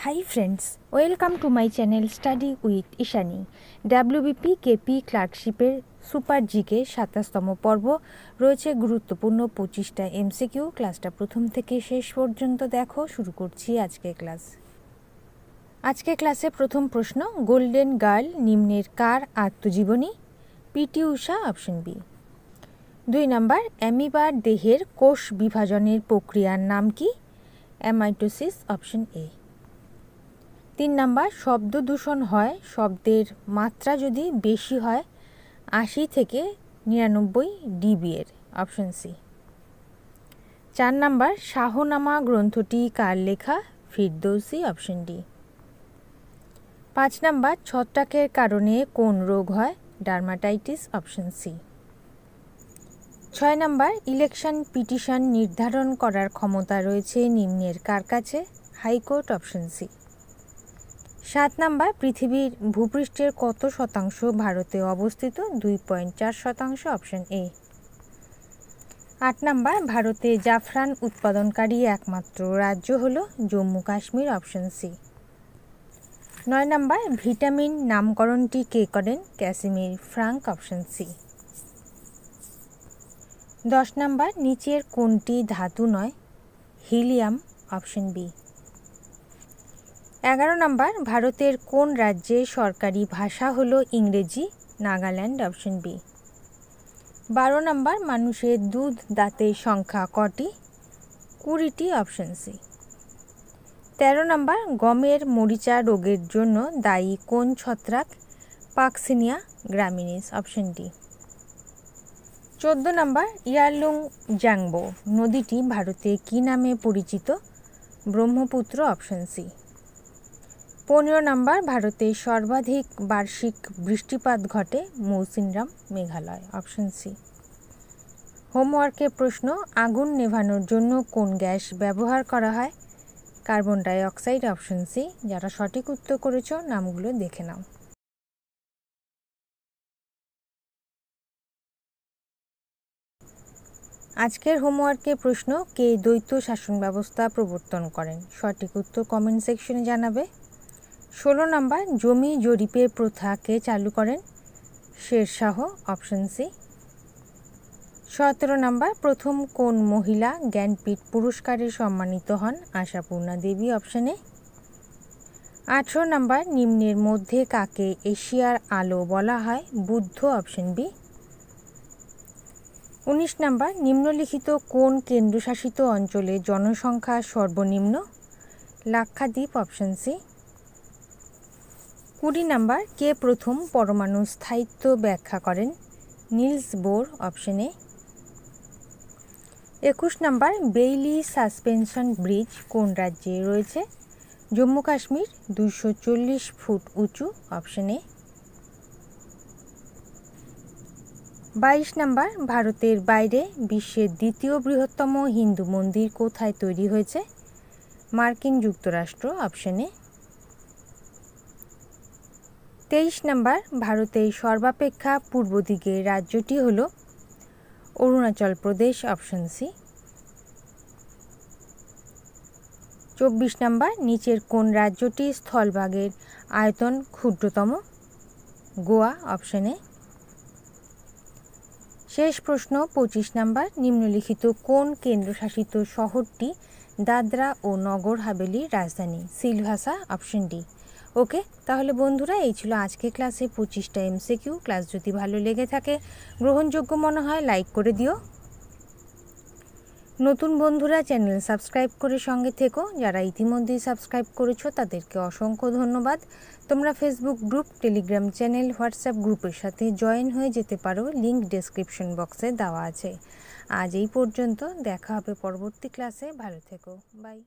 Hi friends, welcome to my channel Study with Ishani. WBP KP ক্লার্কশিপের super GK ২৭তম পর্ব রয়েছে গুরুত্বপূর্ণ ২৫টা এমসিকিউ। ক্লাসটা প্রথম থেকে শেষ পর্যন্ত দেখো। শুরু করছি আজকের ক্লাস। আজকের ক্লাসে প্রথম প্রশ্ন, গোল্ডেন গার্ল নিম্নের কার আত্মজীবনী? PT Usha, option B. ২ number, অ্যামিবার দেহের কোষ বিভাজনের প্রক্রিয়ার নাম কি? Amitosis, option A. ৩ নাম্বার, শব্দ দূষণ হয় শব্দের মাত্রা যদি বেশি হয় ৮০ থেকে ৯৯ ডিবি এর, অপশন সি। ৪ নাম্বার, শাহনামা গ্রন্থটি কার লেখা? Firdausi, option D. ৫ নাম্বার, ছত্রাকের কারণে কোন রোগ হয়? Dermatitis, option C. ৬ number, election petition নির্ধারণ করার ক্ষমতা রয়েছে নিম্নের কার কাছে? High court, option C. ৭ নাম্বার, পৃথিবীর ভূপৃষ্ঠের কত শতাংশ ভারতে অবস্থিত? ২.৪%, অপশন এ। ৮ নাম্বার, ভারতে জাফরান উৎপাদনকারী একমাত্র রাজ্য হল Jammu Kashmir, option C. ৯ number, vitamin নামকরণটি কে করেন? Casimir Frank, option C. ১০ number, নিচের কোনটি ধাতু নয়? Helium, option B. ১১ নাম্বার, ভারতের কোন রাজ্যে সরকারি ভাষা হলো ইংরেজি? Nagaland, option B. ১২ নাম্বার, মানুষের দুধ দাঁতের সংখ্যা কটি? ২০টি, অপশন সি। ১৩ নাম্বার, গমের মরিচা রোগের জন্য দায়ী কোন ছত্রাক? Puccinia graminis, option D. ১৪ number, Yarlung Zangbo নদীটি ভারতে কি নামে পরিচিত? Brahmaputra, option C. ১৫ নাম্বার, ভারতের সর্বাধিক বার্ষিক বৃষ্টিপাত ঘটে মৌসিনরাম, মেঘালয়, অপশন সি। হোমওয়ার্কের প্রশ্ন, আগুন নেভানোর জন্য কোন গ্যাস ব্যবহার করা হয়? Carbon dioxide, option C. যারা সঠিক উত্তর করেছো নামগুলো দেখে নাও। আজকের হোমওয়ার্কের প্রশ্ন, কে দ্বৈত শাসন ব্যবস্থা প্রবর্তন করেন? সঠিক উত্তর কমেন্ট সেকশনে জানাবে। ১৬ নাম্বার, জমি জরিপের প্রথা কে চালু করেন? Sher Shah, option C. ১৭ নাম্বার, প্রথম কোন মহিলা জ্ঞানপীঠ পুরস্কারে সম্মানিত হন? Ashapurna Devi, option A. ১৮ number, নিম্নের মধ্যে কাকে এশিয়ার আলো বলা হয়? Buddha, option B. ১৯ নাম্বার, নিম্নলিখিত কোন কেন্দ্রশাসিত অঞ্চলে জনসংখ্যা সর্বনিম্ন? Lakshadweep, option C. ২০ নাম্বার, কে প্রথম পরমাণু স্থায়িত্ব ব্যাখ্যা করেন? Niels Bohr, option A. ২১ number, Bailey suspension bridge কোন রাজ্যে রয়েছে? জম্মু কাশ্মীর, ২৪০ ফুট উঁচু, অপশন এ। ২২ নাম্বার, ভারতের বাইরে বিশ্বের দ্বিতীয় বৃহত্তম হিন্দু মন্দির কোথায় তৈরি হয়েছে? মার্কিন যুক্তরাষ্ট্র, অপশন এ। ২৩ নাম্বার, ভারতের সর্বাপেক্ষা পূর্ব দিকের রাজ্যটি হল Arunachal Pradesh, option C. ২৪ number, নিচের কোন রাজ্যটি স্থলভাগের আয়তন ক্ষুদ্রতম? Goa, option A. শেষ প্রশ্ন ২৫ নাম্বার, নিম্নলিখিত কোন কেন্দ্রশাসিত শহরটি দাদরা ও নগর হাভেলির রাজধানী? Silvassa, option D. ওকে, তাহলে বন্ধুরা এই ছিল আজকের ক্লাসে ২৫টা এমসিকিউ। ক্লাস যদি ভালো লেগে থাকে, গ্রহণযোগ্য মনে হয়, লাইক করে দিও। নতুন বন্ধুরা চ্যানেল সাবস্ক্রাইব করে সঙ্গে থেকো। যারা ইতিমধ্যেই সাবস্ক্রাইব করেছো তাদেরকে অসংখ্য ধন্যবাদ। তোমরা Facebook group, Telegram channel, WhatsApp গ্রুপের সাথে জয়েন হয়ে যেতে পারো, লিঙ্ক ডেসক্রিপশন বক্সে দেওয়া আছে। আজ এই পর্যন্ত, দেখা হবে পরবর্তী ক্লাসে। ভালো থেকো, বাই।